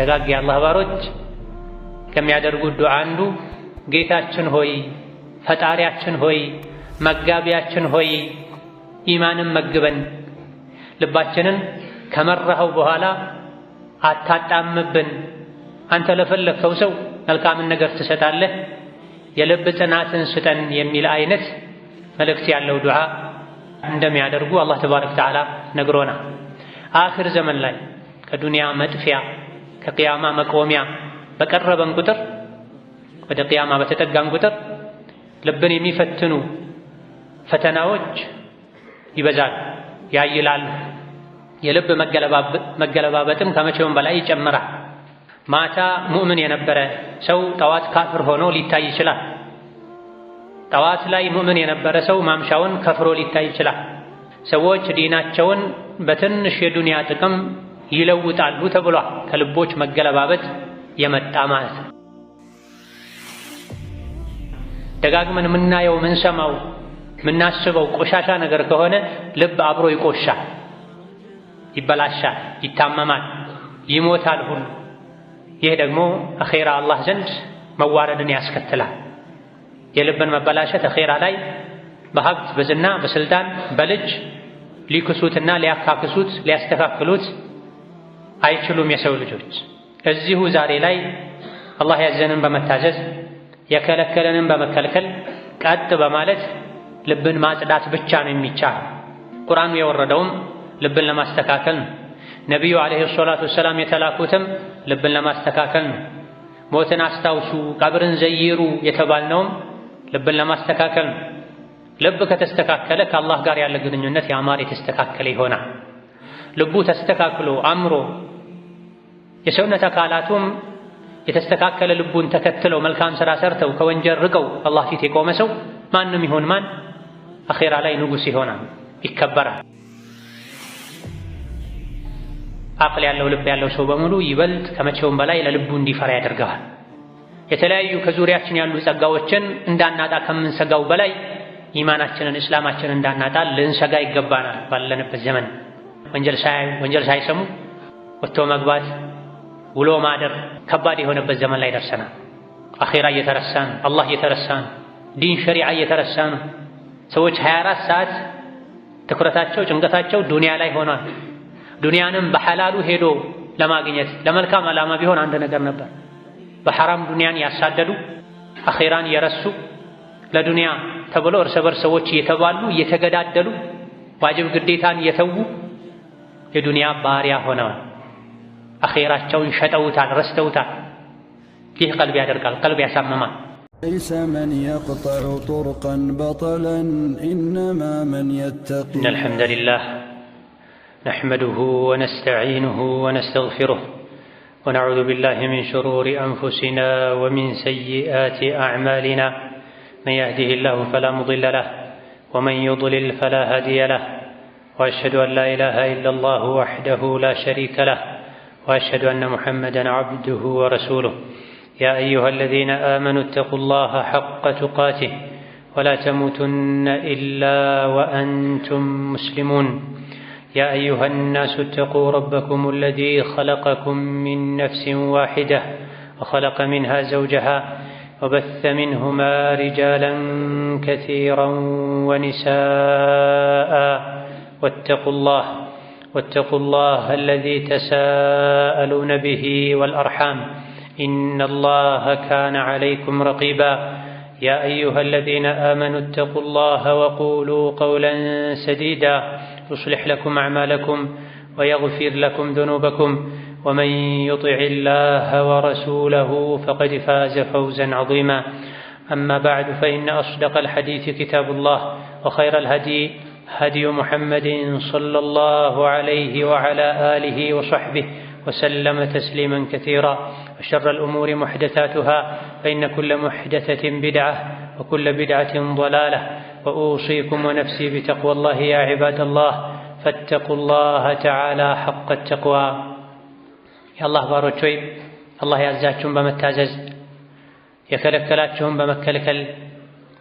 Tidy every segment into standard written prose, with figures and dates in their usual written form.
ደጋግ የአላህ ባሮች ከሚያደርጉት ዱዓ አንዱ ጌታችን ሆይ፣ ፈጣሪያችን ሆይ፣ መጋቢያችን ሆይ ኢማንን መግበን፣ ልባችንን ከመራኸው በኋላ አታጣምብን፣ አንተ ለፈለግከው ሰው መልካምን ነገር ትሰጣለህ፣ የልብ ጽናትን ስጠን የሚል አይነት መልእክት ያለው ዱዓ እንደሚያደርጉ አላህ ተባረከ ወተዓላ ነግሮናል። አኺር ዘመን ላይ ከዱንያ መጥፊያ ከቅያማ መቆሚያ በቀረበን ቁጥር ወደ ቅያማ በተጠጋን ቁጥር ልብን የሚፈትኑ ፈተናዎች ይበዛል፣ ያይላሉ። የልብ መገለባበጥም ከመቼውም በላይ ይጨምራል። ማታ ሙእምን የነበረ ሰው ጠዋት ካፍር ሆኖ ሊታይ ይችላል። ጠዋት ላይ ሙእምን የነበረ ሰው ማምሻውን ከፍሮ ሊታይ ይችላል። ሰዎች ዲናቸውን በትንሽ የዱንያ ጥቅም ይለውጣሉ ተብሏል። ከልቦች መገለባበጥ የመጣ ማለት ነው። ደጋግመን የምናየው ምንሰማው ምናስበው ቆሻሻ ነገር ከሆነ ልብ አብሮ ይቆሻል፣ ይበላሻል፣ ይታመማል፣ ይሞታል ሁሉ። ይህ ደግሞ አኼራ አላህ ዘንድ መዋረድን ያስከትላል። የልብን መበላሸት አኼራ ላይ በሀብት በዝና በስልጣን በልጅ ሊክሱትና ሊያካክሱት ሊያስተካክሉት አይችሉም። የሰው ልጆች እዚሁ ዛሬ ላይ አላህ ያዘንን በመታዘዝ የከለከለንን በመከልከል ቀጥ በማለት ልብን ማጽዳት ብቻ ነው የሚቻል። ቁርአኑ የወረደውም ልብን ለማስተካከል ነው። ነቢዩ ዓለይሂ ሰላቱ ወሰላም የተላኩትም ልብን ለማስተካከል ነው። ሞትን አስታውሱ፣ ቀብርን ዘይሩ የተባልነውም ልብን ለማስተካከል ነው። ልብ ከተስተካከለ ከአላህ ጋር ያለ ግንኙነት ያማረ የተስተካከለ ይሆናል። ልቡ ተስተካክሎ አምሮ የሰውነት አካላቱም የተስተካከለ ልቡን ተከትለው መልካም ሥራ ሰርተው ከወንጀል ርቀው አላህ ፊት የቆመ ሰው ማንም ይሆን ማን አኼራ ላይ ንጉሥ ይሆናል፣ ይከበራል። አቅል ያለው ልብ ያለው ሰው በሙሉ ይበልጥ ከመቼውም በላይ ለልቡ እንዲፈራ ያደርገዋል። የተለያዩ ከዙሪያችን ያሉ ጸጋዎችን እንዳናጣ ከምንሰጋው በላይ ኢማናችንን እስላማችንን እንዳናጣ ልንሰጋ ይገባናል። ባለንበት ዘመን ወንጀል ሳይሰሙ ወጥቶ መግባት ውሎ ማደር ከባድ የሆነበት ዘመን ላይ ደርሰናል። አኼራ እየተረሳን፣ አላህ እየተረሳን፣ ዲን ሸሪዓ እየተረሳን፣ ሰዎች 24 ሰዓት ትኩረታቸው ጭንቀታቸው ዱንያ ላይ ሆኗል። ዱንያንም በሐላሉ ሄዶ ለማግኘት ለመልካም ዓላማ ቢሆን አንድ ነገር ነበር። በሐራም ዱንያን ያሳደዱ አኼራን የረሱ ለዱንያ ተብሎ እርስ በርስ ሰዎች እየተባሉ እየተገዳደሉ ዋጅብ ግዴታን እየተዉ የዱንያ ባሪያ ሆነዋል። አኼራቸውን ሸጠውታል፣ ረስተውታል። ይህ ቀልብ ያደርጋል፣ ቀልብ ያሳምማል። ليس من يقطع طرقا بطلا إنما من يتقي. إن الحمد لله نحمده ونستعينه ونستغفره ونعوذ بالله من شرور أنفسنا ومن سيئات أعمالنا من يهده الله فلا مضل له ومن يضلل فلا هادي له وأشهد أن لا إله إلا الله وحده لا شريك له وأشهد أن محمدًا عبده ورسوله يا أيها الذين آمنوا اتقوا الله حق تقاته ولا تموتن إلا وأنتم مسلمون يا أيها الناس اتقوا ربكم الذي خلقكم من نفس واحدة وخلق منها زوجها وبث منهما رجالا كثيرا ونساء واتقوا الله الذي تساءلون به والأرحام إن الله كان عليكم رقيبا يا أيها الذين آمنوا اتقوا الله وقولوا قولا سديدا يصلح لكم أعمالكم ويغفر لكم ذنوبكم ومن يطع الله ورسوله فقد فاز فوزا عظيما أما بعد فإن أصدق الحديث كتاب الله وخير الهدي هدي محمد صلى الله عليه وعلى آله وصحبه وسلم تسليما كثيرا وشر الأمور محدثاتها فإن كل محدثة بدعة وكل بدعة ضلالة وأوصيكم ونفسي بتقوى الله يا عباد الله فاتقوا الله تعالى حق التقوى يا الله باروچوي الله ያዛችሁን በመታዘዝ የከለከላችሁን በመከልከል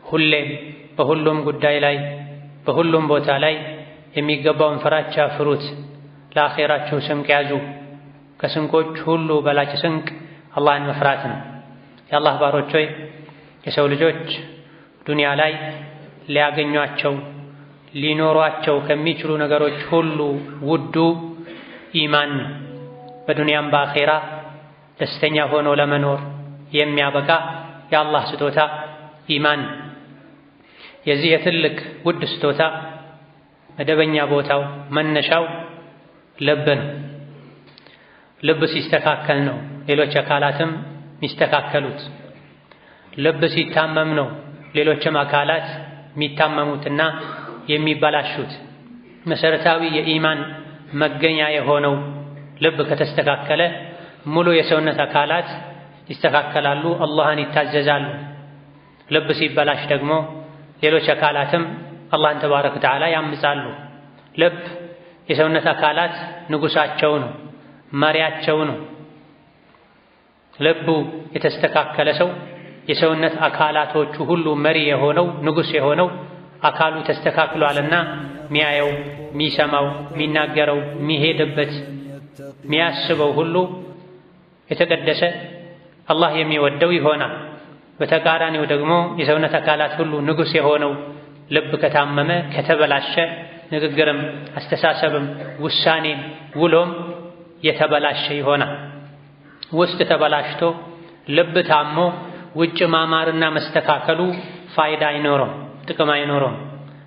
ሁሌም በሁሉም ጉዳይ ላይ በሁሉም ቦታ ላይ የሚገባውን ፍራቻ ፍሩት። ለአኼራችሁ ስንቅ ያዙ። ከስንቆች ሁሉ በላጭ ስንቅ አላህን መፍራት ነው። የአላህ ባሮች ሆይ የሰው ልጆች ዱንያ ላይ ሊያገኟቸው ሊኖሯቸው ከሚችሉ ነገሮች ሁሉ ውዱ ኢማን ነው። በዱንያም በአኼራ ደስተኛ ሆኖ ለመኖር የሚያበቃ የአላህ ስጦታ ኢማን ነው። የዚህ የትልቅ ውድ ስጦታ መደበኛ ቦታው መነሻው ልብ ነው። ልብ ሲስተካከል ነው ሌሎች አካላትም የሚስተካከሉት። ልብ ሲታመም ነው ሌሎችም አካላት የሚታመሙትና የሚበላሹት። መሰረታዊ የኢማን መገኛ የሆነው ልብ ከተስተካከለ ሙሉ የሰውነት አካላት ይስተካከላሉ፣ አላህን ይታዘዛሉ። ልብ ሲበላሽ ደግሞ ሌሎች አካላትም አላህን ተባረከ ወተዓላ ያምጻሉ። ልብ የሰውነት አካላት ንጉሳቸው ነው፣ መሪያቸው ነው። ልቡ የተስተካከለ ሰው የሰውነት አካላቶቹ ሁሉ መሪ የሆነው ንጉስ የሆነው አካሉ ተስተካክሏልና ሚያየው፣ ሚሰማው፣ ሚናገረው፣ ሚሄድበት፣ ሚያስበው ሁሉ የተቀደሰ አላህ የሚወደው ይሆናል። በተቃራኒው ደግሞ የሰውነት አካላት ሁሉ ንጉስ የሆነው ልብ ከታመመ ከተበላሸ ንግግርም፣ አስተሳሰብም፣ ውሳኔም፣ ውሎም የተበላሸ ይሆናል። ውስጥ ተበላሽቶ ልብ ታሞ ውጭ ማማርና መስተካከሉ ፋይዳ አይኖረውም፣ ጥቅም አይኖረውም።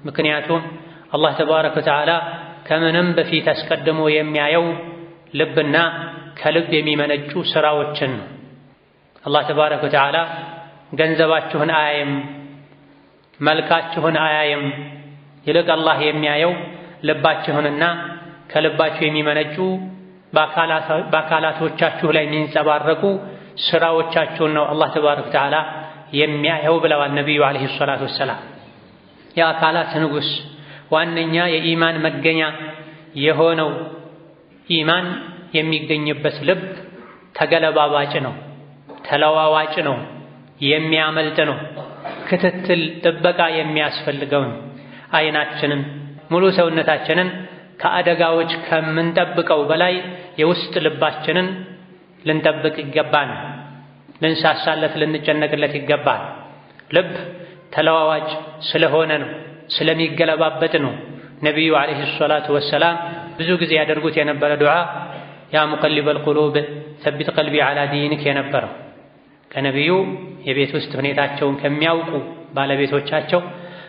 ምክንያቱም አላህ ተባረከ ወተዓላ ከምንም በፊት አስቀድሞ የሚያየው ልብና ከልብ የሚመነጩ ስራዎችን ነው። አላህ ተባረከ ወተዓላ ገንዘባችሁን አያይም፣ መልካችሁን አያይም። ይልቅ አላህ የሚያየው ልባችሁንና ከልባችሁ የሚመነጩ በአካላቶቻችሁ ላይ የሚንጸባረቁ ስራዎቻችሁን ነው አላህ ተባረከ ወተዓላ የሚያየው ብለዋል ነቢዩ ዓለይሂ ሰላቱ ወሰላም። የአካላት ንጉሥ ዋነኛ የኢማን መገኛ የሆነው ኢማን የሚገኝበት ልብ ተገለባባጭ ነው፣ ተለዋዋጭ ነው፣ የሚያመልጥ ነው፣ ክትትል ጥበቃ የሚያስፈልገው ነው። አይናችንን ሙሉ ሰውነታችንን ከአደጋዎች ከምንጠብቀው በላይ የውስጥ ልባችንን ልንጠብቅ ይገባል። ልንሳሳለት፣ ልንጨነቅለት ይገባል። ልብ ተለዋዋጭ ስለሆነ ነው፣ ስለሚገለባበጥ ነው። ነቢዩ ዓለይሂ ሰላቱ ወሰላም ብዙ ጊዜ ያደርጉት የነበረ ዱዓ ያ ሙቀሊበል ቁሉብ ሰቢት ቀልቢ ዐላ ዲኒክ የነበረው ከነቢዩ የቤት ውስጥ ሁኔታቸውን ከሚያውቁ ባለቤቶቻቸው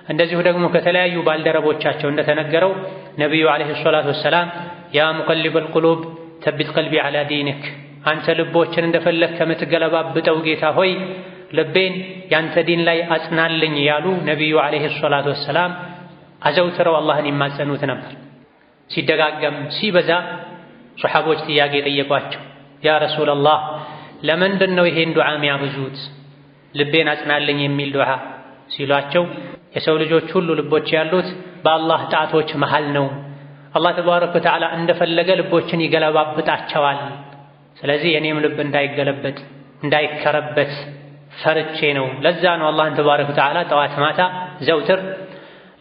እንደዚሁ ደግሞ ከተለያዩ ባልደረቦቻቸው እንደተነገረው ነቢዩ ዓለይሂ ሰላቱ ወሰላም ያ ሙቀሊበል ቁሉብ ሰቢት ቀልቢ ዐላ ዲኒክ፣ አንተ ልቦችን እንደፈለግ ከምትገለባብጠው ጌታ ሆይ ልቤን ያንተ ዲን ላይ አጽናልኝ ያሉ ነቢዩ ዓለይሂ ሰላቱ ወሰላም አዘውትረው አላህን ይማጸኑት ነበር። ሲደጋገም ሲበዛ ሶሐቦች ጥያቄ ጠየቋቸው። ያ ረሱለላህ ለምንድን ነው ይሄን ዱዓ የሚያብዙት ልቤን አጽናልኝ የሚል ዱዓ ሲሏቸው የሰው ልጆች ሁሉ ልቦች ያሉት በአላህ ጣቶች መሃል ነው። አላህ ተባረከ ወተዓላ እንደፈለገ ልቦችን ይገለባብጣቸዋል። ስለዚህ የኔም ልብ እንዳይገለበጥ እንዳይከረበት ፈርቼ ነው። ለዛ ነው አላህን ተባረከ ወተዓላ ጠዋት ማታ ዘውትር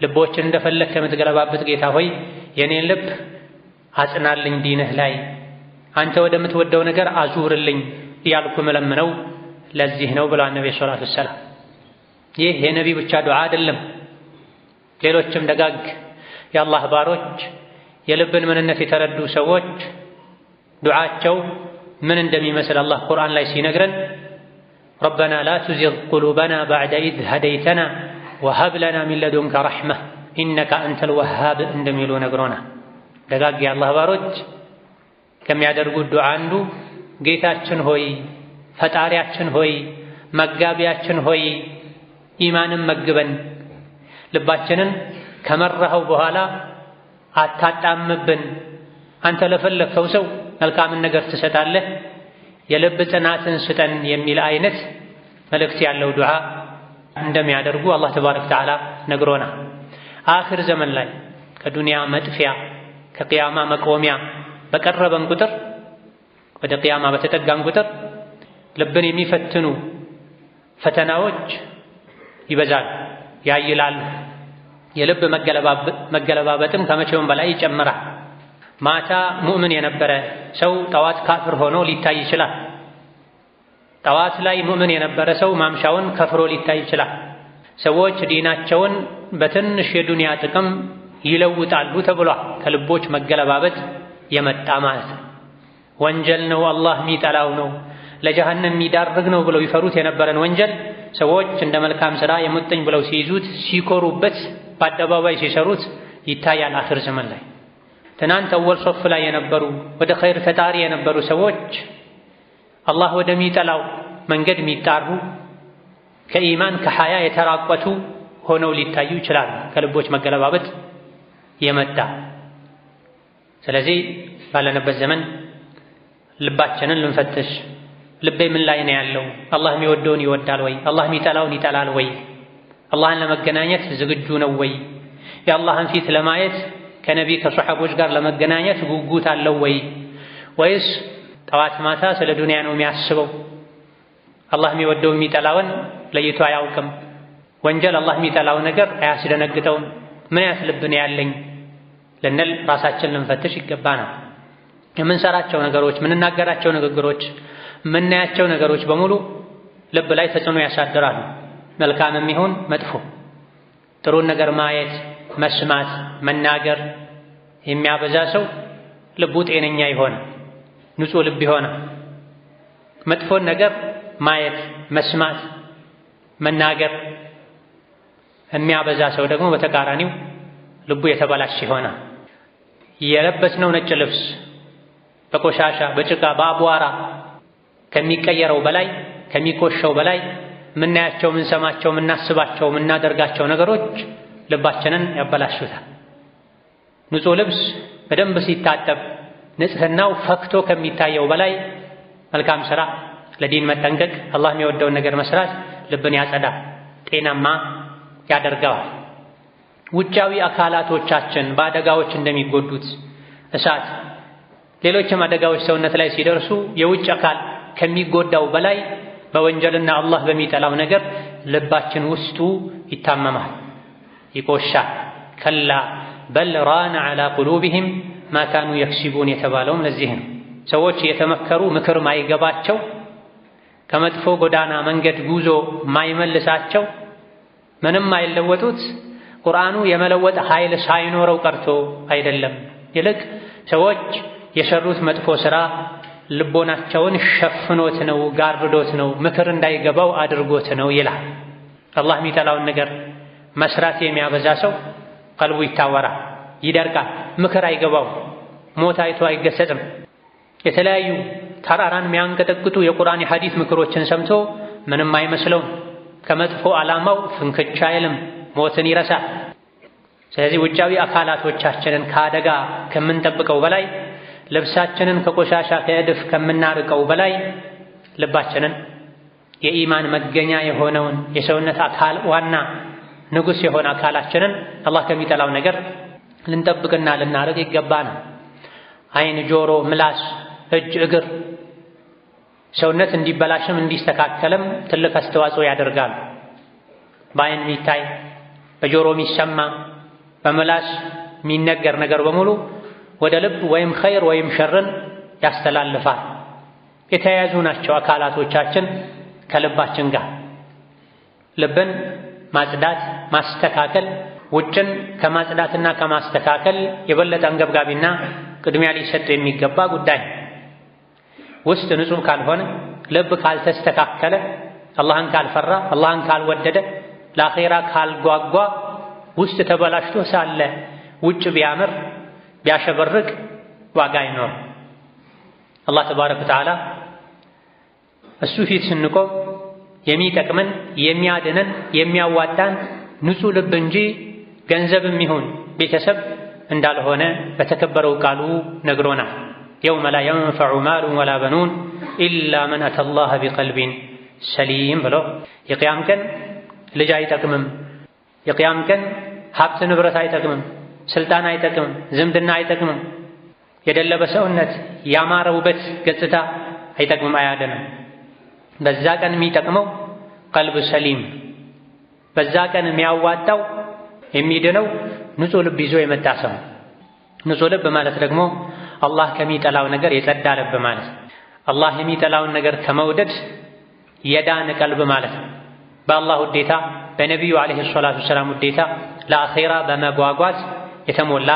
ልቦችን እንደፈለግ ከምትገለባብጥ ጌታ ሆይ የኔን ልብ አጽናልኝ ዲንህ ላይ አንተ ወደምትወደው ነገር አዙርልኝ እያልኩ መለምነው ለዚህ ነው ብለዋል ነብዩ ሰለላሁ ዐለይሂ ወሰለም። ይህ የነቢ ብቻ ዱዓ አይደለም። ሌሎችም ደጋግ የአላህ ባሮች የልብን ምንነት የተረዱ ሰዎች ዱዓቸው ምን እንደሚመስል አላህ ቁርአን ላይ ሲነግረን ረበና ላ ቱዚግ ቁሉበና ባዕደ ኢዝ ሀደይተና ወሀብ ለና ሚን ለዱንከ ረሕመህ ኢነከ አንተል ወሃብ እንደሚሉ ነግሮናል። ደጋግ የአላህ ባሮች ከሚያደርጉት ዱዓ አንዱ ጌታችን ሆይ፣ ፈጣሪያችን ሆይ፣ መጋቢያችን ሆይ ኢማንን መግበን፣ ልባችንን ከመራኸው በኋላ አታጣምብን፣ አንተ ለፈለግከው ሰው መልካምን ነገር ትሰጣለህ፣ የልብ ጽናትን ስጠን የሚል አይነት መልእክት ያለው ዱዓ እንደሚያደርጉ አላህ ተባረከ ወተዓላ ነግሮናል። አኺር ዘመን ላይ ከዱንያ መጥፊያ ከቅያማ መቆሚያ በቀረበን ቁጥር ወደ ቅያማ በተጠጋን ቁጥር ልብን የሚፈትኑ ፈተናዎች ይበዛል፣ ያይላሉ። የልብ መገለባበጥም ከመቼውም በላይ ይጨምራል። ማታ ሙእምን የነበረ ሰው ጠዋት ካፍር ሆኖ ሊታይ ይችላል። ጠዋት ላይ ሙእምን የነበረ ሰው ማምሻውን ከፍሮ ሊታይ ይችላል። ሰዎች ዲናቸውን በትንሽ የዱንያ ጥቅም ይለውጣሉ ተብሏል። ከልቦች መገለባበጥ የመጣ ማለት ነው። ወንጀል ነው፣ አላህ የሚጠላው ነው፣ ለጀሃነም የሚዳርግ ነው ብለው ይፈሩት የነበረን ወንጀል ሰዎች እንደ መልካም ሥራ የሙጥኝ ብለው ሲይዙት፣ ሲኮሩበት፣ በአደባባይ ሲሰሩት ይታያል። አኽር ዘመን ላይ ትናንት አወል ሶፍ ላይ የነበሩ ወደ ኸይር ተጣሪ የነበሩ ሰዎች አላህ ወደሚጠላው መንገድ የሚጣሩ ከኢማን ከሐያ የተራቆቱ ሆነው ሊታዩ ይችላሉ። ከልቦች መገለባበጥ የመጣ ስለዚህ ባለንበት ዘመን ልባችንን ልንፈትሽ። ልቤ ምን ላይ ነው ያለው? አላህ የሚወደውን ይወዳል ወይ? አላህ የሚጠላውን ይጠላል ወይ? አላህን ለመገናኘት ዝግጁ ነው ወይ? የአላህን ፊት ለማየት ከነቢ ከሰሐቦች ጋር ለመገናኘት ጉጉት አለው ወይ? ወይስ ጠዋት ማታ ስለ ዱንያ ነው የሚያስበው? አላህ የሚወደው የሚጠላውን ለይቶ አያውቅም። ወንጀል አላህ የሚጠላው ነገር አያስደነግጠውም። ምን ያስልብን ያለኝ ልንል ራሳችን ልንፈትሽ ይገባናል። የምንሰራቸው ነገሮች፣ የምንናገራቸው ንግግሮች፣ የምናያቸው ነገሮች በሙሉ ልብ ላይ ተጽዕኖ ያሳድራሉ። መልካምም ይሁን መጥፎ ጥሩን ነገር ማየት፣ መስማት፣ መናገር የሚያበዛ ሰው ልቡ ጤነኛ ይሆናል፣ ንጹሕ ልብ ይሆናል። መጥፎን ነገር ማየት፣ መስማት፣ መናገር የሚያበዛ ሰው ደግሞ በተቃራኒው ልቡ የተበላሸ ይሆናል። የለበስነው ነጭ ልብስ በቆሻሻ በጭቃ በአቧራ ከሚቀየረው በላይ ከሚቆሸው በላይ የምናያቸው፣ የምንሰማቸው፣ የምናስባቸው፣ የምናደርጋቸው ነገሮች ልባችንን ያበላሹታል። ንጹሕ ልብስ በደንብ ሲታጠብ ንጽህናው ፈክቶ ከሚታየው በላይ መልካም ሥራ፣ ለዲን መጠንቀቅ፣ አላህ የሚወደውን ነገር መስራት ልብን ያጸዳል፣ ጤናማ ያደርገዋል። ውጫዊ አካላቶቻችን በአደጋዎች እንደሚጎዱት እሳት፣ ሌሎችም አደጋዎች ሰውነት ላይ ሲደርሱ የውጭ አካል ከሚጎዳው በላይ በወንጀልና አላህ በሚጠላው ነገር ልባችን ውስጡ ይታመማል፣ ይቆሻል። ከላ በል ራነ ዐላ ቁሉቢሂም ማ ካኑ የክሲቡን የተባለውም ለዚህ ነው። ሰዎች የተመከሩ ምክር ማይገባቸው፣ ከመጥፎ ጎዳና መንገድ ጉዞ ማይመልሳቸው፣ ምንም አይለወጡት ቁርአኑ የመለወጥ ኃይል ሳይኖረው ቀርቶ አይደለም። ይልቅ ሰዎች የሰሩት መጥፎ ሥራ ልቦናቸውን ሸፍኖት ነው፣ ጋርዶት ነው፣ ምክር እንዳይገባው አድርጎት ነው ይላል። አላህ የሚጠላውን ነገር መስራት የሚያበዛ ሰው ቀልቡ ይታወራል፣ ይደርቃል፣ ምክር አይገባው፣ ሞት አይቶ አይገሰጽም። የተለያዩ ተራራን የሚያንቀጠቅጡ የቁርአን የሐዲስ ምክሮችን ሰምቶ ምንም አይመስለውም። ከመጥፎ ዓላማው ፍንክቻ አይልም፣ ሞትን ይረሳል። ስለዚህ ውጫዊ አካላቶቻችንን ከአደጋ ከምንጠብቀው በላይ ልብሳችንን ከቆሻሻ ከእድፍ ከምናርቀው በላይ ልባችንን የኢማን መገኛ የሆነውን የሰውነት አካል ዋና ንጉሥ የሆነ አካላችንን አላህ ከሚጠላው ነገር ልንጠብቅና ልናርቅ ይገባናል። ዓይን፣ ጆሮ፣ ምላስ፣ እጅ፣ እግር ሰውነት እንዲበላሽም እንዲስተካከልም ትልቅ አስተዋጽኦ ያደርጋሉ። በዓይን የሚታይ በጆሮ የሚሰማ በምላስ የሚነገር ነገር በሙሉ ወደ ልብ ወይም ኸይር ወይም ሸርን ያስተላልፋል። የተያያዙ ናቸው አካላቶቻችን ከልባችን ጋር። ልብን ማጽዳት ማስተካከል ውጭን ከማጽዳትና ከማስተካከል የበለጠ አንገብጋቢና ቅድሚያ ሊሰጥ የሚገባ ጉዳይ። ውስጥ ንጹሕ ካልሆነ ልብ ካልተስተካከለ አላህን ካልፈራ አላህን ካልወደደ ለአኼራ ካልጓጓ ውስጥ ተበላሽቶ ሳለ ውጭ ቢያምር ቢያሸበርቅ ዋጋ አይኖርም። አላህ ተባረከ ወተዓላ እሱ ፊት ስንቆም የሚጠቅመን የሚያድነን የሚያዋጣን ንጹሕ ልብ እንጂ ገንዘብም ይሁን ቤተሰብ እንዳልሆነ በተከበረው ቃሉ ነግሮናል። የውመ ላ የንፈዑ ማሉን ወላ በኑን ኢላ መን አተላህ ቢቀልቢን ሰሊም ብሎ የቅያም ቀን ልጅ አይጠቅምም፣ የቅያም ቀን ሀብት ንብረት አይጠቅምም፣ ስልጣን አይጠቅምም፣ ዝምድና አይጠቅምም፣ የደለበ ሰውነት ያማረ ውበት ገጽታ አይጠቅምም፣ አያድንም። በዛ ቀን የሚጠቅመው ቀልብ ሰሊም፣ በዛ ቀን የሚያዋጣው የሚድነው ንጹሕ ልብ ይዞ የመጣ ሰው። ንጹሕ ልብ ማለት ደግሞ አላህ ከሚጠላው ነገር የጸዳ ልብ ማለት ነው። አላህ የሚጠላውን ነገር ከመውደድ የዳነ ቀልብ ማለት ነው። በአላህ ውዴታ በነቢዩ ዓለይሂ ሰላቱ ወሰላም ውዴታ ለአኼራ በመጓጓት የተሞላ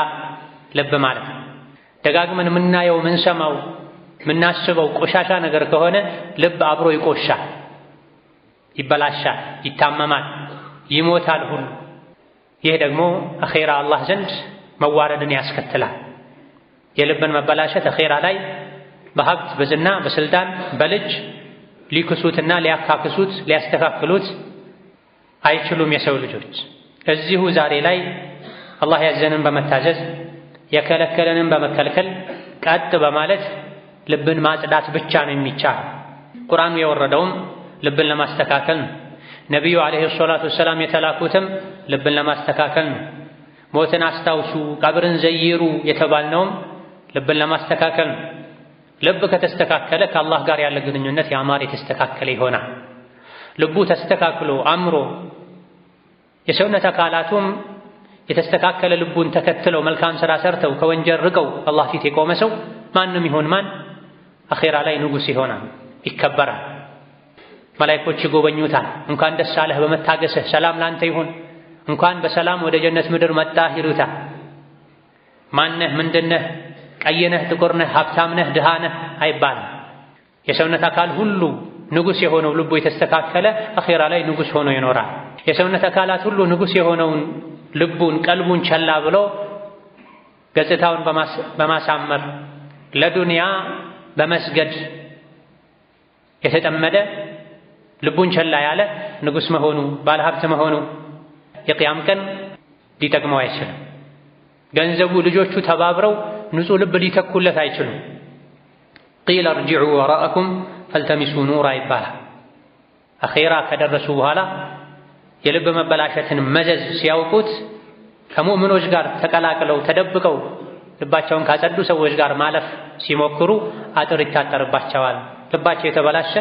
ልብ ማለት ነው። ደጋግመን የምናየው ምንሰማው ምናስበው ቆሻሻ ነገር ከሆነ ልብ አብሮ ይቆሻል፣ ይበላሻል፣ ይታመማል፣ ይሞታል ሁሉ። ይህ ደግሞ አኼራ አላህ ዘንድ መዋረድን ያስከትላል። የልብን መበላሸት አኼራ ላይ በሀብት በዝና በስልጣን በልጅ ሊክሱትና ሊያካክሱት ሊያስተካክሉት አይችሉም የሰው ልጆች። እዚሁ ዛሬ ላይ አላህ ያዘንን በመታዘዝ የከለከለንን በመከልከል ቀጥ በማለት ልብን ማጽዳት ብቻ ነው የሚቻል። ቁርአኑ የወረደውም ልብን ለማስተካከል ነው። ነቢዩ ዓለይሂ ሰላቱ ወሰላም የተላኩትም ልብን ለማስተካከል ነው። ሞትን አስታውሱ ቀብርን ዘይሩ የተባልነውም ልብን ለማስተካከል ነው። ልብ ከተስተካከለ ከአላህ ጋር ያለ ግንኙነት ያማረ የተስተካከለ ይሆናል። ልቡ ተስተካክሎ አምሮ የሰውነት አካላቱም የተስተካከለ ልቡን ተከትለው መልካም ሥራ ሰርተው ከወንጀል ርቀው አላህ ፊት የቆመ ሰው ማንም ይሆን ማን አኼራ ላይ ንጉሥ ይሆናል፣ ይከበራል። መላእክቶች ይጎበኙታል። እንኳን ደስ አለህ በመታገስህ ሰላም ላንተ ይሁን፣ እንኳን በሰላም ወደ ጀነት ምድር መጣህ ይሉታል። ማነህ ምንድነህ፣ ቀይነህ ጥቁርነህ፣ ሀብታምነህ ድሃነህ አይባልም። የሰውነት አካል ሁሉ ንጉሥ የሆነው ልቡ የተስተካከለ አኼራ ላይ ንጉሥ ሆኖ ይኖራል። የሰውነት አካላት ሁሉ ንጉሥ የሆነውን ልቡን ቀልቡን ቸላ ብሎ ገጽታውን በማሳመር ለዱንያ በመስገድ የተጠመደ ልቡን ቸላ ያለ ንጉሥ መሆኑ ባለሀብት መሆኑ የቅያም ቀን ሊጠቅመው አይችልም። ገንዘቡ ልጆቹ ተባብረው ንጹሕ ልብ ሊተኩለት አይችሉም። ቂለ እርጅዑ ወራአኩም ፈልተሚሱ ኑራ ይባላል። አኼራ ከደረሱ በኋላ የልብ መበላሸትን መዘዝ ሲያውቁት ከሙእምኖች ጋር ተቀላቅለው ተደብቀው ልባቸውን ካጸዱ ሰዎች ጋር ማለፍ ሲሞክሩ አጥር ይታጠርባቸዋል። ልባቸው የተበላሸ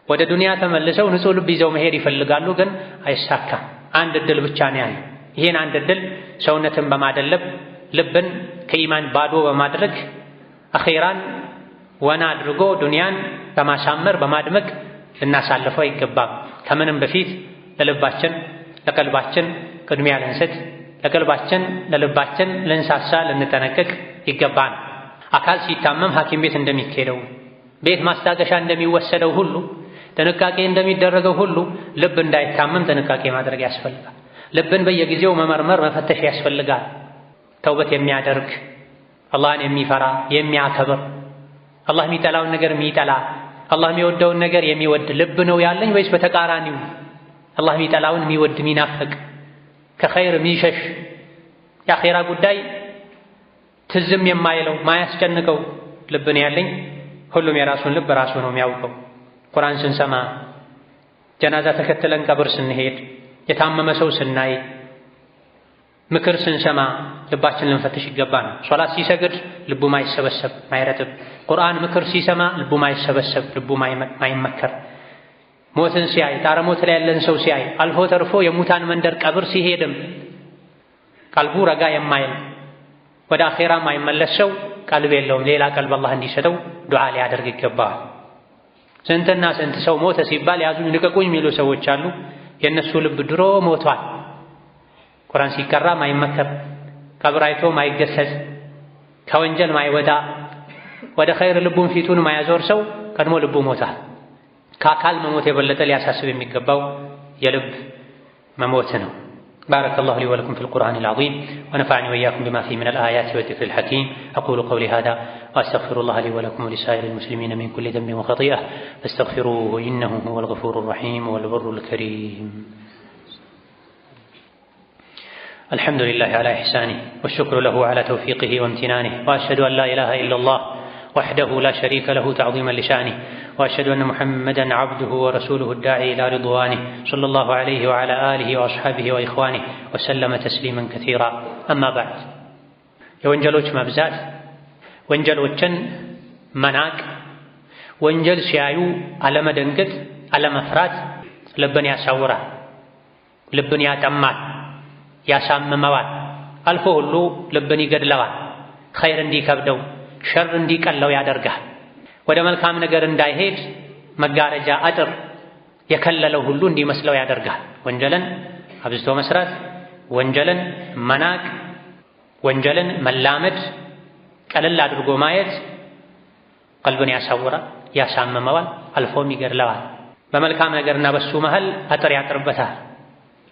ወደ ዱንያ ተመልሰው ንጹሕ ልብ ይዘው መሄድ ይፈልጋሉ፣ ግን አይሳካም። አንድ እድል ብቻ ነው ያለው። ይህን አንድ እድል ሰውነትን በማደለብ ልብን ከኢማን ባዶ በማድረግ አኼራን ወና አድርጎ ዱንያን በማሳመር በማድመቅ ልናሳልፈው አይገባም። ከምንም በፊት ለልባችን ለቀልባችን ቅድሚያ ልንሰጥ፣ ለቀልባችን ለልባችን ልንሳሳ ልንጠነቀቅ ይገባል። አካል ሲታመም ሐኪም ቤት እንደሚኬደው ቤት ማስታገሻ እንደሚወሰደው ሁሉ ጥንቃቄ እንደሚደረገው ሁሉ ልብ እንዳይታመም ጥንቃቄ ማድረግ ያስፈልጋል። ልብን በየጊዜው መመርመር መፈተሽ ያስፈልጋል። ተውበት የሚያደርግ አላህን የሚፈራ የሚያከብር አላህ የሚጠላውን ነገር የሚጠላ አላህ የሚወደውን ነገር የሚወድ ልብ ነው ያለኝ ወይስ በተቃራኒው አላህ የሚጠላውን የሚወድ የሚናፍቅ ከኸይር የሚሸሽ የአኼራ ጉዳይ ትዝም የማይለው ማያስጨንቀው ልብ ነው ያለኝ? ሁሉም የራሱን ልብ ራሱ ነው የሚያውቀው። ቁርአን ስንሰማ፣ ጀናዛ ተከትለን ቀብር ስንሄድ፣ የታመመ ሰው ስናይ፣ ምክር ስንሰማ ልባችን ልንፈትሽ ይገባል። ሶላት ሲሰግድ ልቡ ማይሰበሰብ ማይረጥብ፣ ቁርአን ምክር ሲሰማ ልቡ ማይሰበሰብ ልቡ ማይመከር፣ ሞትን ሲያይ ጣረ ሞት ላይ ያለን ሰው ሲያይ አልፎ ተርፎ የሙታን መንደር ቀብር ሲሄድም ቀልቡ ረጋ የማይል ወደ አኼራ ማይመለስ ሰው ቀልብ የለውም። ሌላ ቀልብ አላህ እንዲሰጠው ዱዓ ሊያደርግ ይገባል። ስንትና ስንት ሰው ሞተ ሲባል ያዙኝ ልቀቁኝ የሚሉ ሰዎች አሉ። የእነሱ ልብ ድሮ ሞቷል። ቁርአን ሲቀራ ማይመከር፣ ቀብር አይቶ ማይገሰጽ፣ ከወንጀል ማይወጣ፣ ወደ ኸይር ልቡን ፊቱን ማያዞር ሰው ቀድሞ ልቡ ሞቷል። ከአካል መሞት የበለጠ ሊያሳስብ የሚገባው የልብ መሞት ነው። بارك الله لي ولكم في القرآن العظيم ونفعني وإياكم بما فيه من الآيات والذكر الحكيم. أقول قولي هذا وأستغفر الله لي ولكم ولسائر المسلمين من كل ذنب وخطيئة فاستغفروه إنه هو الغفور الرحيم والبر الكريم. الحمد لله على إحسانه والشكر له على توفيقه وامتنانه، وأشهد أن لا إله إلا الله وحده لا شريك له تعظيما لشانه، وأشهد أن محمدا عبده ورسوله الداعي إلى رضوانه صلى الله عليه وعلى آله وأصحابه وإخوانه وسلم تسليما كثيرا. أما بعد، የወንጀሎች መብዛት፣ ወንጀሎችን መናቅ፣ ወንጀል ሲያዩ አለመደንገጥ፣ አለመፍራት ልብን ያሳውራል፣ ልብን ያጠማል፣ ያሳምመዋል፣ አልፎ ሁሉ ልብን ይገድለዋል። ኸይር እንዲከብደው ሸር እንዲቀለው ያደርጋል። ወደ መልካም ነገር እንዳይሄድ መጋረጃ አጥር የከለለው ሁሉ እንዲመስለው ያደርጋል። ወንጀልን አብዝቶ መስራት፣ ወንጀልን መናቅ፣ ወንጀልን መላመድ፣ ቀለል አድርጎ ማየት ቀልብን ያሳውራል፣ ያሳምመዋል፣ አልፎም ይገድለዋል። በመልካም ነገርና በሱ መሃል አጥር ያጥርበታል።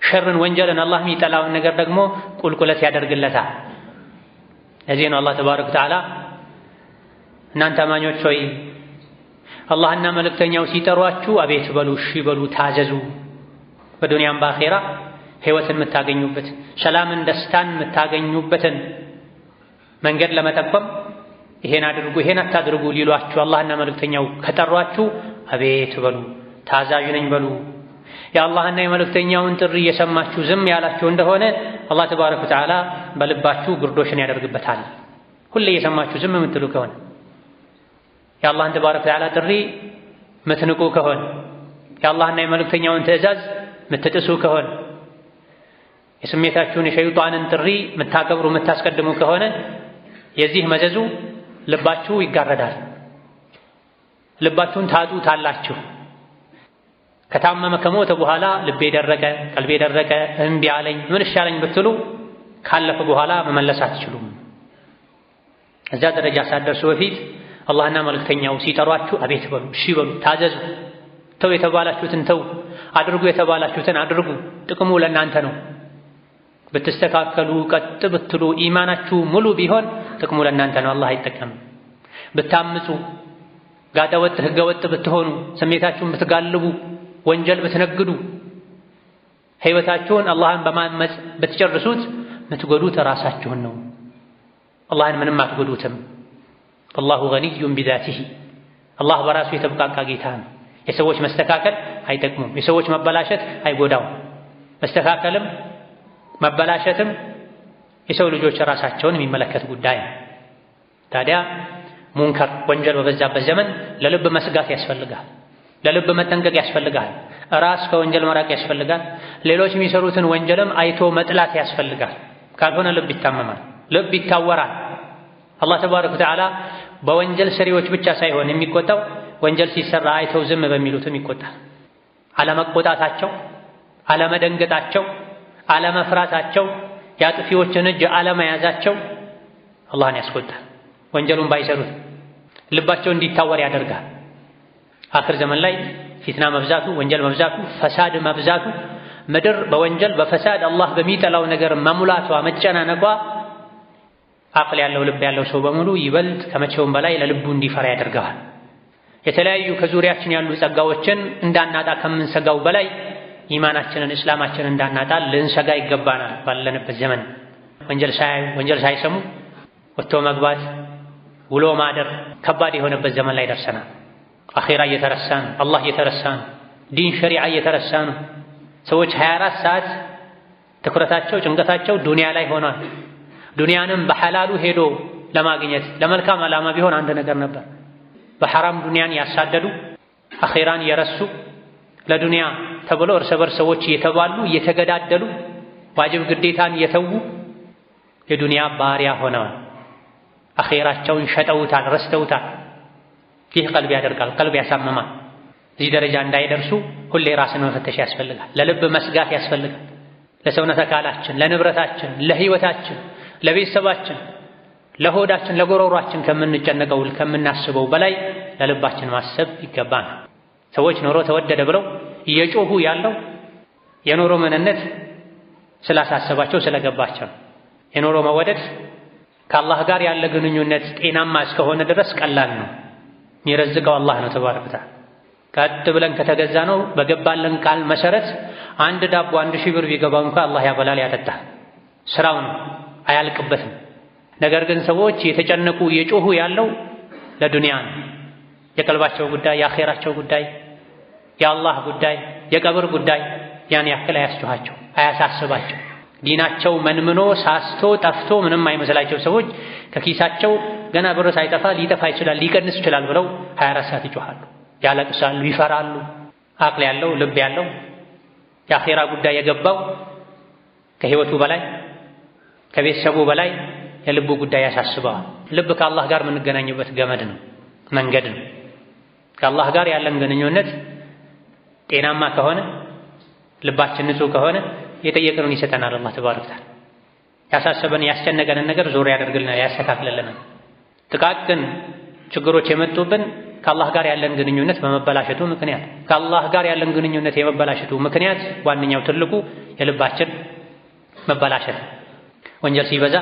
ሸርን፣ ወንጀልን፣ አላህ የሚጠላውን ነገር ደግሞ ቁልቁለት ያደርግለታል። ለዚህ ነው አላህ ተባረከ ወተዓላ እናንተ አማኞች ሆይ አላህና መልእክተኛው ሲጠሯችሁ አቤት በሉ፣ እሺ በሉ፣ ታዘዙ። በዱንያም በአኼራ ሕይወትን የምታገኙበት ሰላምን፣ ደስታን የምታገኙበትን መንገድ ለመጠቆም ይሄን አድርጉ ይሄን አታድርጉ ሊሏችሁ አላህና መልእክተኛው ከጠሯችሁ አቤት በሉ፣ ታዛዥ ነኝ በሉ። የአላህና የመልእክተኛውን ጥሪ እየሰማችሁ ዝም ያላችሁ እንደሆነ አላህ ተባረከ ወተዓላ በልባችሁ ግርዶሽን ያደርግበታል። ሁሌ እየሰማችሁ ዝም የምትሉ ከሆነ የአላህን ተባረከ ወተዓላ ጥሪ ምትንቁ ከሆነ የአላህና የመልእክተኛውን ትዕዛዝ ምትጥሱ ከሆነ የስሜታችሁን የሸይጣንን ጥሪ ምታከብሩ ምታስቀድሙ ከሆነ የዚህ መዘዙ ልባችሁ ይጋረዳል። ልባችሁን ታጡታላችሁ። ከታመመ ከሞተ በኋላ ልቤ ደረቀ፣ ቀልቤ ደረቀ፣ እምቢ አለኝ፣ ምን ይሻለኝ ብትሉ ካለፈ በኋላ መመለስ አትችሉም። እዛ ደረጃ ሳትደርሱ በፊት አላህና መልእክተኛው ሲጠሯችሁ አቤት በሉ፣ እሺ በሉ፣ ታዘዙ። ተው የተባላችሁትን ተው፣ አድርጉ የተባላችሁትን አድርጉ። ጥቅሙ ለእናንተ ነው። ብትስተካከሉ፣ ቀጥ ብትሉ፣ ኢማናችሁ ሙሉ ቢሆን ጥቅሙ ለእናንተ ነው። አላህ አይጠቀምም። ብታምፁ፣ ጋጠወጥ ህገወጥ ብትሆኑ፣ ስሜታችሁን ብትጋልቡ፣ ወንጀል ብትነግዱ፣ ህይወታችሁን አላህን በማመፅ ብትጨርሱት ምትጎዱት ራሳችሁን ነው። አላህን ምንም አትጎዱትም። አላሁ ገኒዩን ቢዛቲሂ፣ አላህ በራሱ የተብቃቃ ጌታ ነው። የሰዎች መስተካከል አይጠቅሙም። የሰዎች መበላሸት አይጎዳውም። መስተካከልም መበላሸትም የሰው ልጆች ራሳቸውን የሚመለከት ጉዳይ ነው። ታዲያ ሙንከር ወንጀል በበዛበት ዘመን ለልብ መስጋት ያስፈልጋል። ለልብ መጠንቀቅ ያስፈልጋል። ራስ ከወንጀል መራቅ ያስፈልጋል። ሌሎች የሚሰሩትን ወንጀልም አይቶ መጥላት ያስፈልጋል። ካልሆነ ልብ ይታመማል፣ ልብ ይታወራል። አላህ ተባረከ ወተዓላ በወንጀል ሰሪዎች ብቻ ሳይሆን የሚቆጣው ወንጀል ሲሰራ አይተው ዝም በሚሉትም ይቆጣል። አለመቆጣታቸው፣ አለመደንገጣቸው፣ አለመፍራታቸው፣ የአጥፊዎችን እጅ አለመያዛቸው አላህን ያስቆጣል። ወንጀሉን ባይሰሩት ልባቸው እንዲታወር ያደርጋል። አኽር ዘመን ላይ ፊትና መብዛቱ፣ ወንጀል መብዛቱ፣ ፈሳድ መብዛቱ፣ ምድር በወንጀል በፈሳድ አላህ በሚጠላው ነገር መሙላቷ፣ መጨናነቋ አቅል ያለው ልብ ያለው ሰው በሙሉ ይበልጥ ከመቼውም በላይ ለልቡ እንዲፈራ ያደርገዋል። የተለያዩ ከዙሪያችን ያሉ ጸጋዎችን እንዳናጣ ከምንሰጋው በላይ ኢማናችንን እስላማችንን እንዳናጣ ልንሰጋ ይገባናል። ባለንበት ዘመን ወንጀል ሳይሰሙ ወጥቶ መግባት፣ ውሎ ማደር ከባድ የሆነበት ዘመን ላይ ደርሰናል። አኼራ እየተረሳ ነው። አላህ እየተረሳ ነው። ዲን ሸሪዓ እየተረሳ ነው። ሰዎች 24 ሰዓት ትኩረታቸው ጭንቀታቸው ዱንያ ላይ ሆኗል። ዱንያንም በሐላሉ ሄዶ ለማግኘት ለመልካም ዓላማ ቢሆን አንድ ነገር ነበር። በሐራም ዱንያን ያሳደዱ አኼራን የረሱ ለዱንያ ተብሎ እርስ በርስ ሰዎች እየተባሉ እየተገዳደሉ ዋጅብ ግዴታን እየተዉ የዱንያ ባሪያ ሆነዋል። አኼራቸውን ሸጠውታል፣ ረስተውታል። ይህ ቀልብ ያደርጋል፣ ቀልብ ያሳምማል። እዚህ ደረጃ እንዳይደርሱ ሁሌ ራስን መፈተሽ ያስፈልጋል። ለልብ መስጋት ያስፈልጋል። ለሰውነት አካላችን፣ ለንብረታችን፣ ለህይወታችን፣ ለቤተሰባችን፣ ለሆዳችን፣ ለጎሮሯችን ከምንጨነቀው ከምናስበው በላይ ለልባችን ማሰብ ይገባናል። ሰዎች ኑሮ ተወደደ ብለው እየጮሁ ያለው የኑሮ ምንነት ስላሳሰባቸው ስለገባቸው። የኑሮ መወደድ ከአላህ ጋር ያለ ግንኙነት ጤናማ እስከሆነ ድረስ ቀላል ነው። የሚረዝቀው አላህ ነው ተባረከ ወተዓላ። ቀጥ ብለን ከተገዛ ነው በገባለን ቃል መሰረት አንድ ዳቦ 1000 ብር ቢገባው እንኳን አላህ ያበላል፣ ያጠጣል። ስራው ነው፣ አያልቅበትም። ነገር ግን ሰዎች የተጨነቁ የጮሁ ያለው ለዱንያ ነው። የቀልባቸው ጉዳይ፣ የአኼራቸው ጉዳይ፣ የአላህ ጉዳይ፣ የቀብር ጉዳይ ያን ያክል አያስጨኋቸው፣ አያሳስባቸው። ዲናቸው መንምኖ ሳስቶ ጠፍቶ ምንም አይመስላቸው ሰዎች ከኪሳቸው ገና ብር ሳይጠፋ ሊጠፋ ይችላል ሊቀንስ ይችላል ብለው 24 ሰዓት ይጮሃሉ፣ ያለቅሳሉ፣ ይፈራሉ። አቅል ያለው ልብ ያለው የአኼራ ጉዳይ የገባው ከህይወቱ በላይ ከቤተሰቡ በላይ የልቡ ጉዳይ ያሳስበዋል። ልብ ከአላህ ጋር የምንገናኝበት ገመድ ነው፣ መንገድ ነው። ከአላህ ጋር ያለን ግንኙነት ጤናማ ከሆነ ልባችን ንጹህ ከሆነ የጠየቅነውን ይሰጠናል። አላህ ተባረከ ወተዓላ ያሳሰበን ያስጨነቀንን ነገር ዞር ያደርግልናል፣ ያስተካክልልናል። ጥቃቅን ችግሮች የመጡብን ከአላህ ጋር ያለን ግንኙነት በመበላሸቱ ምክንያት። ከአላህ ጋር ያለን ግንኙነት የመበላሸቱ ምክንያት ዋነኛው ትልቁ የልባችን መበላሸት። ወንጀል ሲበዛ፣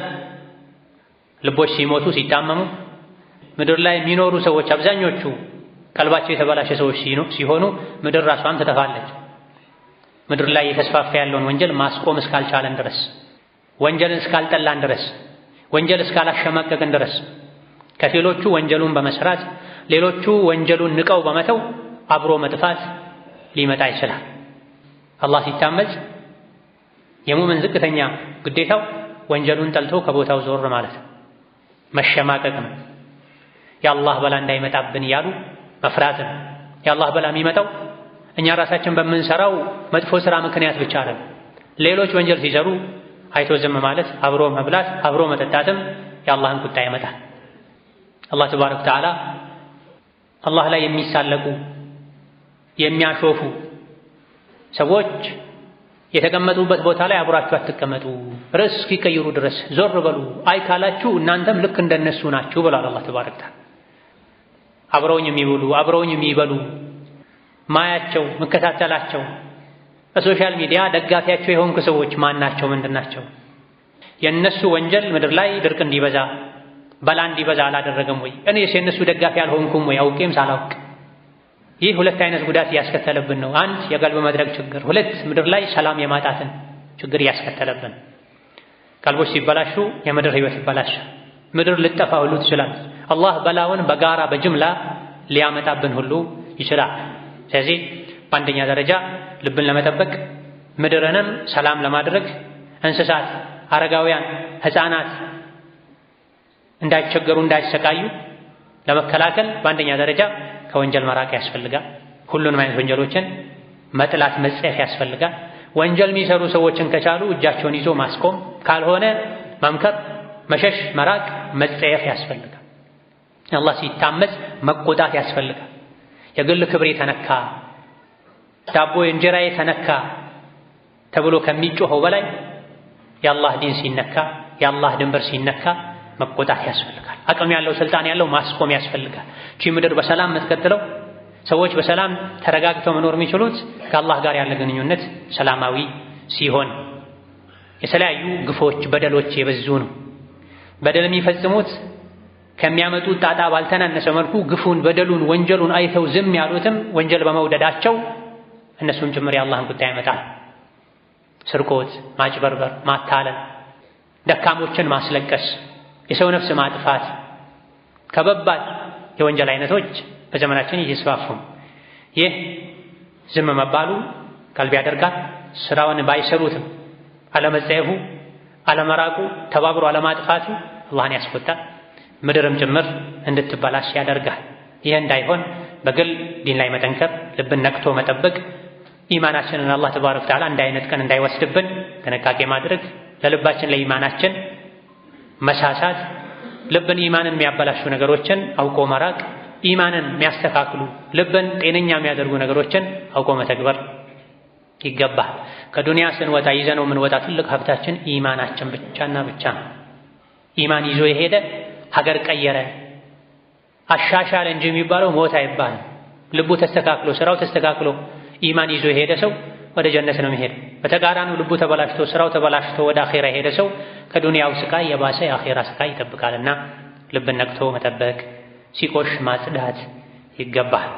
ልቦች ሲሞቱ ሲታመሙ፣ ምድር ላይ የሚኖሩ ሰዎች አብዛኞቹ ቀልባቸው የተበላሸ ሰዎች ሲሆኑ ምድር ራሷም ትጠፋለች። ምድር ላይ የተስፋፋ ያለውን ወንጀል ማስቆም እስካልቻለን ድረስ፣ ወንጀልን እስካልጠላን ድረስ፣ ወንጀል እስካላሸማቀቅን ድረስ ከፊሎቹ ወንጀሉን በመስራት ሌሎቹ ወንጀሉን ንቀው በመተው አብሮ መጥፋት ሊመጣ ይችላል። አላህ ሲታመጽ የሙእምን ዝቅተኛ ግዴታው ወንጀሉን ጠልቶ ከቦታው ዞር ማለት መሸማቀቅ ነው። የአላህ በላ እንዳይመጣብን እያሉ መፍራት ነው። የአላህ በላ የሚመጣው እኛ ራሳችን በምንሰራው መጥፎ ስራ ምክንያት ብቻ አይደለም። ሌሎች ወንጀል ሲሰሩ አይቶ ዝም ማለት፣ አብሮ መብላት፣ አብሮ መጠጣትም የአላህን ቁጣ ያመጣል። አላህ ተባረከ ወተዓላ አላህ ላይ የሚሳለቁ የሚያሾፉ ሰዎች የተቀመጡበት ቦታ ላይ አብራችሁ አትቀመጡ፣ ርዕስ እስኪቀይሩ ድረስ ዞር በሉ፣ አይ ካላችሁ እናንተም ልክ እንደነሱ ናችሁ ብሏል አላህ ተባረከ ወተዓላ። አብረውኝ የሚውሉ አብረውኝ የሚበሉ ማያቸው መከታተላቸው በሶሻል ሚዲያ ደጋፊያቸው የሆንኩ ሰዎች ማን ናቸው? ምንድን ናቸው? የእነሱ ወንጀል ምድር ላይ ድርቅ እንዲበዛ በላ እንዲበዛ አላደረገም ወይ? እኔስ የእነሱ ደጋፊ አልሆንኩም ወይ? አውቄም ሳላውቅ። ይህ ሁለት አይነት ጉዳት እያስከተለብን ነው። አንድ የቀልብ መድረቅ ችግር፣ ሁለት ምድር ላይ ሰላም የማጣትን ችግር እያስከተለብን። ቀልቦች ሲበላሹ የምድር ህይወት ይበላሻል። ምድር ልጠፋ ሁሉ ትችላለች። አላህ በላውን በጋራ በጅምላ ሊያመጣብን ሁሉ ይችላል። ስለዚህ በአንደኛ ደረጃ ልብን ለመጠበቅ ምድርንም ሰላም ለማድረግ እንስሳት፣ አረጋውያን፣ ህፃናት እንዳይቸገሩ እንዳይሰቃዩ ለመከላከል በአንደኛ ደረጃ ከወንጀል መራቅ ያስፈልጋል። ሁሉንም አይነት ወንጀሎችን መጥላት መጸየፍ ያስፈልጋል። ወንጀል የሚሰሩ ሰዎችን ከቻሉ እጃቸውን ይዞ ማስቆም፣ ካልሆነ መምከር፣ መሸሽ፣ መራቅ፣ መጸየፍ ያስፈልጋል። አላህ ሲታመጽ መቆጣት ያስፈልጋል። የግል ክብሬ ተነካ፣ ዳቦ እንጀራዬ ተነካ ተብሎ ከሚጮኸው በላይ የአላህ ዲን ሲነካ፣ የአላህ ድንበር ሲነካ መቆጣት ያስፈልጋል። አቅም ያለው ስልጣን ያለው ማስቆም ያስፈልጋል። እቺ ምድር በሰላም የምትቀጥለው ሰዎች በሰላም ተረጋግተው መኖር የሚችሉት ከአላህ ጋር ያለ ግንኙነት ሰላማዊ ሲሆን፣ የተለያዩ ግፎች፣ በደሎች የበዙ ነው። በደል የሚፈጽሙት ከሚያመጡት ጣጣ ባልተናነሰ መልኩ ግፉን፣ በደሉን፣ ወንጀሉን አይተው ዝም ያሉትም ወንጀል በመውደዳቸው እነሱም ጭምር የአላህን ቁጣ ያመጣል። ስርቆት፣ ማጭበርበር፣ ማታለል፣ ደካሞችን ማስለቀስ፣ የሰው ነፍስ ማጥፋት ከበባድ የወንጀል አይነቶች በዘመናችን እየተስፋፉ። ይህ ዝም መባሉ ቀልብ ያደርጋል። ስራውን ባይሰሩትም አለመጸየፉ፣ አለመራቁ፣ ተባብሮ አለማጥፋቱ አላህን ያስቆጣል። ምድርም ጭምር እንድትበላሽ ያደርጋል። ይህ እንዳይሆን በግል ዲን ላይ መጠንከር፣ ልብን ነቅቶ መጠበቅ፣ ኢማናችንን አላህ ተባረከ ወተዓላ እንዳይነጥቀን እንዳይወስድብን ጥንቃቄ ማድረግ፣ ለልባችን ለኢማናችን መሳሳት፣ ልብን ኢማንን የሚያበላሹ ነገሮችን አውቆ መራቅ፣ ኢማንን የሚያስተካክሉ ልብን ጤነኛ የሚያደርጉ ነገሮችን አውቆ መተግበር ይገባል። ከዱንያ ስንወጣ ይዘነው የምንወጣ ትልቅ ሀብታችን ኢማናችን ብቻና ብቻ ነው። ኢማን ይዞ የሄደ ሀገር ቀየረ አሻሻለ እንጂ የሚባለው ሞት አይባልም። ልቡ ተስተካክሎ ስራው ተስተካክሎ ኢማን ይዞ የሄደ ሰው ወደ ጀነት ነው የሚሄድ። በተቃራኒው ልቡ ተበላሽቶ ስራው ተበላሽቶ ወደ አኼራ የሄደ ሰው ከዱንያው ስቃይ የባሰ የአኼራ ስቃይ ይጠብቃልና ልብን ነቅቶ መጠበቅ፣ ሲቆሽ ማጽዳት ይገባል።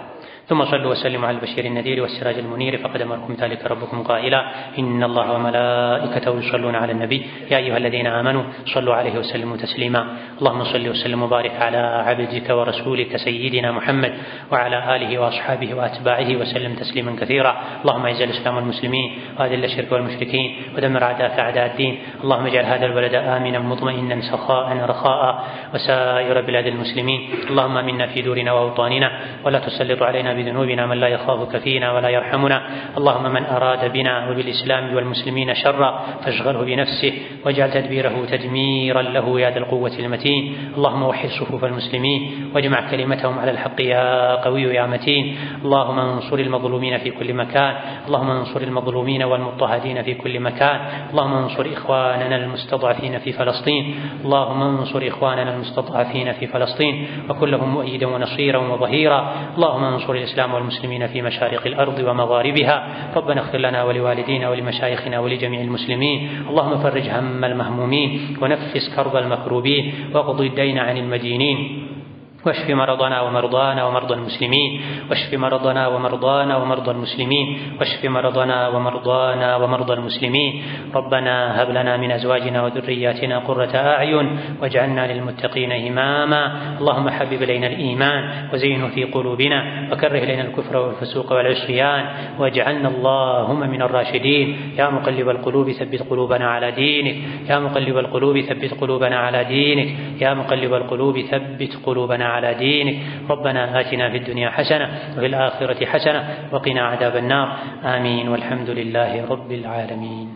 ثم صلوا وسلموا على البشير النذير والسراج المنير فقد أمركم ذلك ربكم قائلا إن الله وملائكته يصلون على النبي يا أيها الذين آمنوا صلوا عليه وسلموا تسليما اللهم صل وسلم وبارك على عبدك ورسولك سيدنا محمد وعلى آله وأصحابه وأتباعه وسلم تسليما كثيرا اللهم أعز الإسلام والمسلمين وأذل الشرك والمشركين ودمر أعداءك أعداء الدين اللهم اجعل هذا البلد آمنا مطمئنا سخاء رخاء وسائر بلاد المسلمين اللهم آمنا في دورنا وأوطاننا ولا تسلط علينا علينا بذنوبنا من لا يخافك فينا ولا يرحمنا. اللهم من أراد بنا وبالإسلام والمسلمين شرا فاشغله بنفسه واجعل تدبيره تدميرا له يا ذا القوة المتين. اللهم وحد صفوف المسلمين واجمع كلمتهم على الحق يا قوي يا متين. اللهم انصر المظلومين في كل مكان، اللهم انصر المظلومين والمضطهدين في كل مكان. اللهم انصر إخواننا المستضعفين في فلسطين، اللهم انصر إخواننا المستضعفين في فلسطين وكن لهم مؤيدا ونصيرا وظهيرا. اللهم انصر الإسلام والمسلمين في مشارق الأرض ومغاربها. ربنا اغفر لنا ولوالدينا ولمشايخنا ولجميع المسلمين. اللهم فرج هم المهمومين ونفس كرب المكروبين واقض الدين عن المدينين واشف مرضنا ومرضانا ومرضى المسلمين، واشف مرضنا ومرضانا ومرضى المسلمين، واشف مرضنا ومرضانا ومرضى المسلمين. ربنا هب لنا من أزواجنا وذرياتنا قرة أعين واجعلنا للمتقين إماما. اللهم حبب إلينا الإيمان وزينه في قلوبنا وكره إلينا الكفر والفسوق والعصيان واجعلنا اللهم من الراشدين. يا مقلب القلوب ثبت قلوبنا على دينك، يا مقلب القلوب ثبت قلوبنا على دينك، يا مقلب القلوب ثبت قلوبنا على دينك. ربنا آتنا في الدنيا حسنة وفي الآخرة حسنة وقنا عذاب النار. آمين والحمد لله رب العالمين.